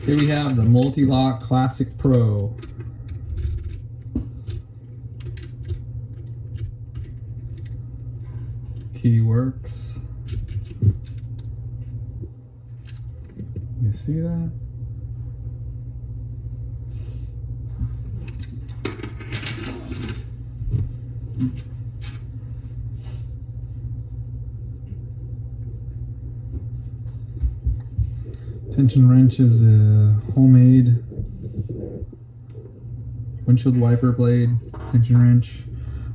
Here we have the MulTLock Classic Pro. Key works. You see that? Tension wrench is a homemade windshield wiper blade tension wrench.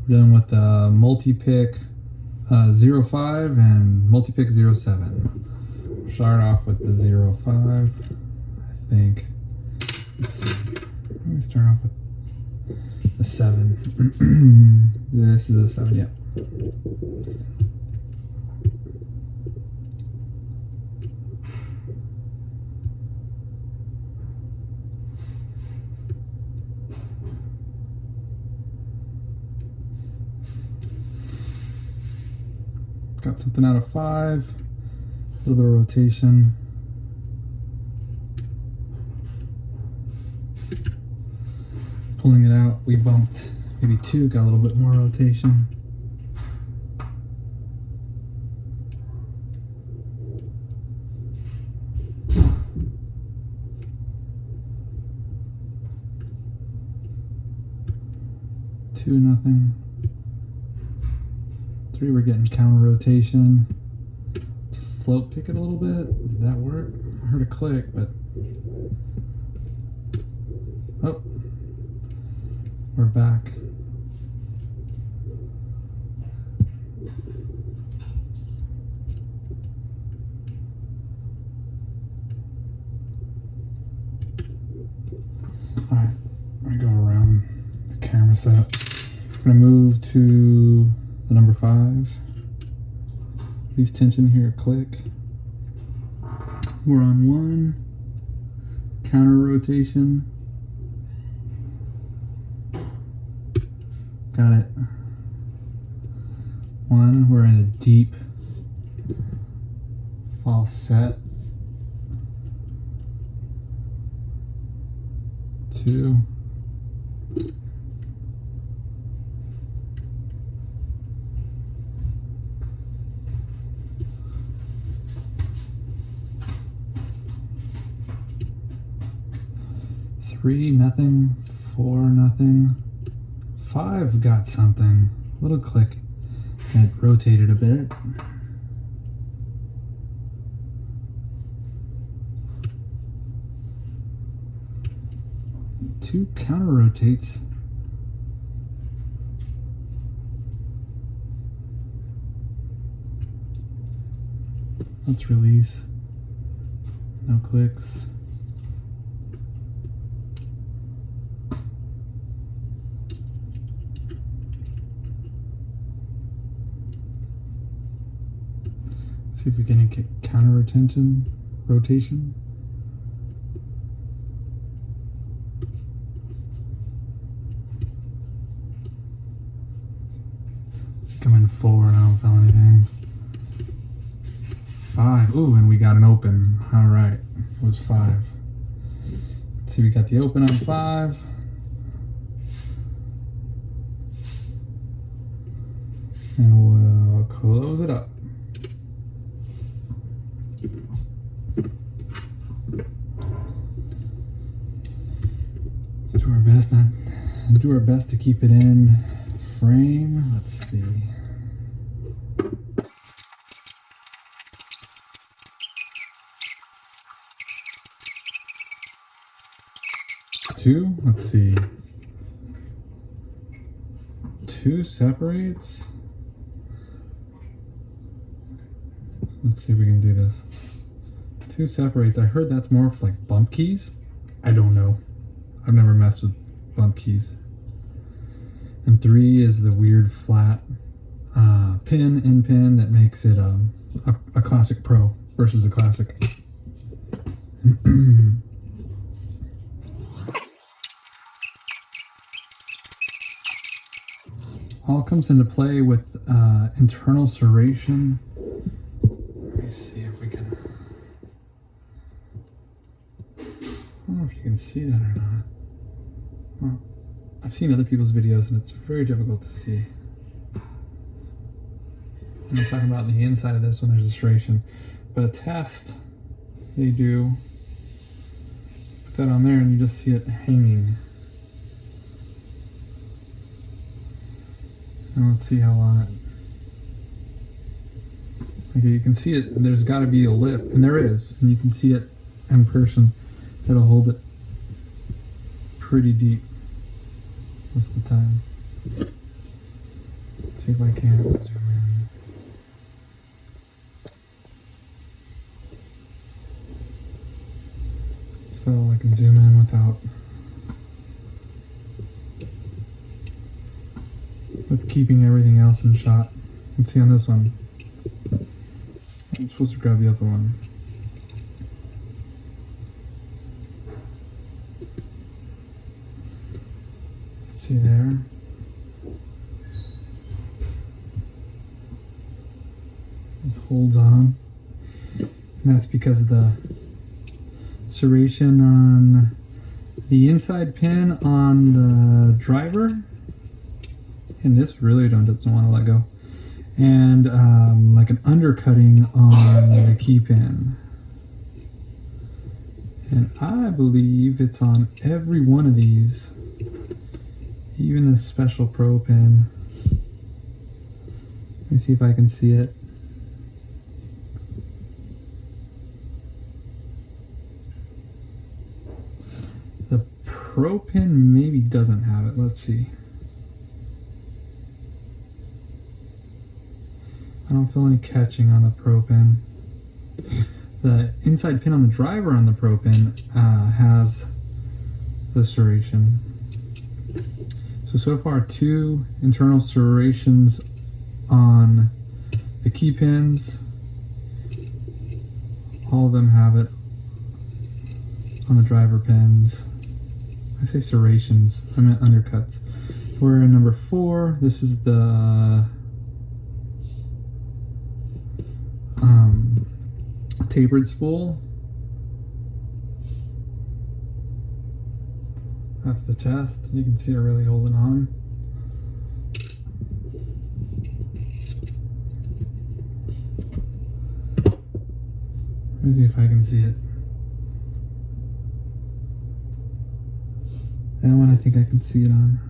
We're dealing with MulTLock 05 and MulTLock 07. Start off with the 05, I think. Let's see. Let me start off with the 7. This is a 7, yeah. Got something out of 5, a little bit of rotation. Pulling it out, we bumped maybe 2, got a little bit more rotation. Two, nothing. 3, we're getting counter rotation. Float pick it a little bit. Did that work? I heard a click, but oh, we're back. All right, I'm gonna go around the camera setup. I'm gonna move to the number 5. These tension here, click. We're on 1. Counter rotation. Got it. 1. We're in a deep false set. 2. Three, nothing. 4, nothing. 5 got something. Little click. It rotated a bit. 2 counter rotates. Let's release. No clicks. See if we can get counter rotation. Coming forward, I don't feel anything. 5. Ooh, and we got an open. All right, it was 5. Let's see, we got the open on 5. And we'll close it up. Do our best to keep it in frame. Let's see. Two. Let's see. 2 separates. Let's see if we can do this. 2 separates. I heard that's more for like bump keys. I don't know. I've never messed with bump keys. And 3 is the weird flat in pin that makes it a Classic Pro versus a Classic. All comes into play with internal serration. Let me see if we can. can see that or not. Well, I've seen other people's videos and it's very difficult to see. And I'm talking about the inside of this one, there's a serration. But a test, they do, put that on there and you just see it hanging. And let's see how long it... Okay, you can see it, there's got to be a lip, and there is, and you can see it in person. It'll hold it pretty deep most of the time. Let's see if I can zoom in. So I can zoom in without, with keeping everything else in shot. Let's see on this one. I'm supposed to grab the other one. Let's see there. Just holds on. And that's because of the serration on the inside pin on the driver. And this really doesn't want to let go. And like an undercutting on the key pin. And I believe it's on every one of these, even the special pro pin. Let me see if I can see it. The pro pin maybe doesn't have it. Let's see. I don't feel any catching on the pro pin. The inside pin on the driver on the pro pin has the serration. So far 2 internal serrations on the key pins. All of them have it on the driver pins. I say serrations, I meant undercuts. We're in number 4. This is the tapered spool. That's the test. You can see it really holding on. Let me see if I can see it. That one I think I can see it on.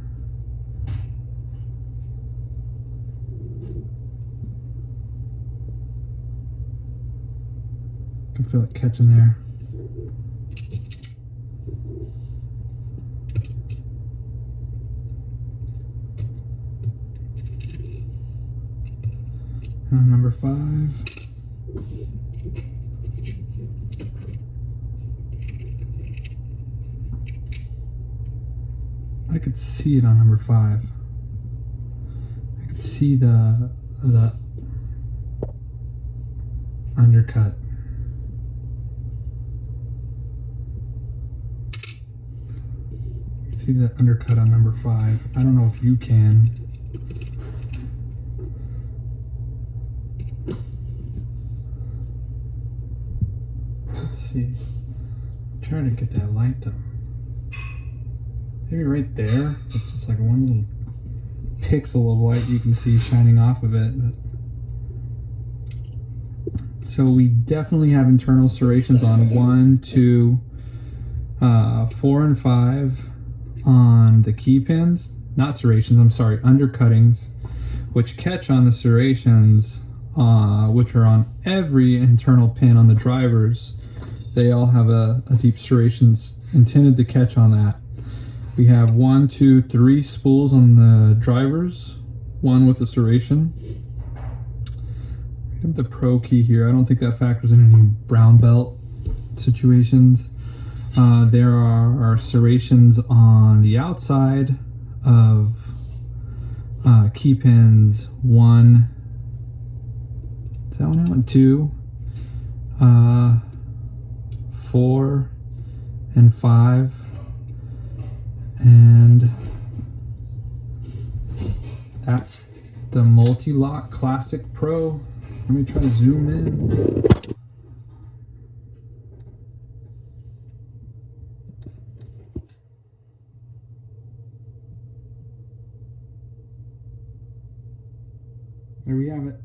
I can feel it catching there. And number 5. I could see it on number 5. I could see the undercut. See the undercut on number 5. I don't know if you can. Let's see. I'm trying to get that light though. Maybe right there. It's just like one little pixel of light you can see shining off of it. So we definitely have internal serrations on 1, 2, 4, and 5. On the key pins, not serrations, I'm sorry, undercuttings, which catch on the serrations, which are on every internal pin on the drivers. They all have a deep serrations intended to catch on that. We have 1, 2, 3 spools on the drivers, 1 with a serration. We have the pro key here. I don't think that factors in any brown belt situations. There are serrations on the outside of key pins 1, is that one out? 2, 4, and 5, and that's the MulTLock Classic Pro. Let me try to zoom in. There we have it.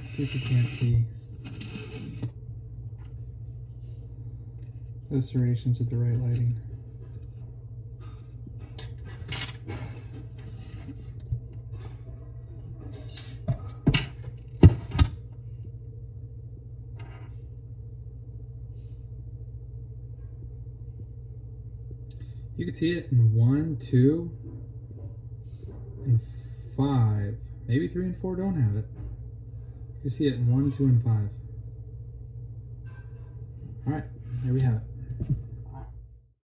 See if you can't see those serrations with the right lighting. You can see it in 1, 2, and 5. Maybe 3 and 4 don't have it. You can see it in 1, 2, and 5. All right, there we have it.